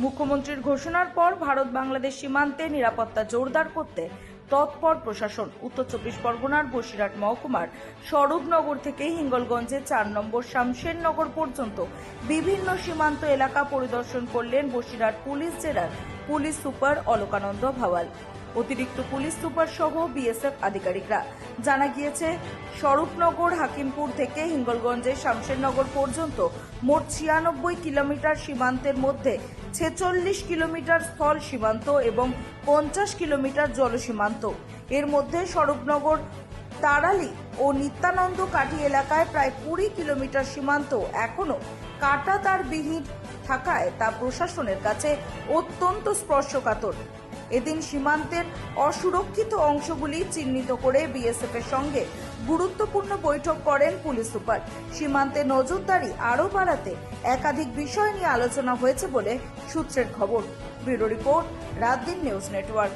মুখ্যমন্ত্রীর ঘোষণার পর ভারত বাংলাদেশ সীমান্তে নিরাপত্তা জোরদার করতে তৎপর প্রশাসন। উত্তর চব্বিশ পরগনার বসিরহাট মহকুমার স্বরূপনগর থেকে হিঙ্গলগঞ্জের 4 নম্বর শামশেরনগর পর্যন্ত বিভিন্ন সীমান্ত এলাকা পরিদর্শন করলেন বসিরহাট পুলিশ জেলার পুলিশ সুপার অলকানন্দ ভাওয়াল, অতিরিক্ত পুলিশ সুপার সহ বিএসএফ আধিকারিকরা। জানা গিয়েছে, স্বরূপনগর হাকিমপুর থেকে হিঙ্গলগঞ্জের শামশেরনগর পর্যন্ত মোট 96 কিলোমিটার সীমান্তের মধ্যে 46 কিলোমিটার স্থল সীমান্ত এবং 50 কিলোমিটার জল সীমান্ত। এর মধ্যে স্বরূপনগর, তারালি ও নিত্যানন্দ কাঠি এলাকায় প্রায় 20 কিলোমিটার সীমান্ত এখনো কাঁটাতারবিহীন থাকায় তা প্রশাসনের কাছে অত্যন্ত স্পর্শকাতর। এদিন সীমান্তের অসুরক্ষিত অংশগুলি চিহ্নিত করে বিএসএফ এর সঙ্গে গুরুত্বপূর্ণ বৈঠক করেন পুলিশ সুপার। সীমান্তে নজরদারি আরও বাড়াতে একাধিক বিষয় নিয়ে আলোচনা হয়েছে বলে সূত্রের খবর। ব্যুরো রিপোর্ট, রাত দিন নিউজ নেটওয়ার্ক।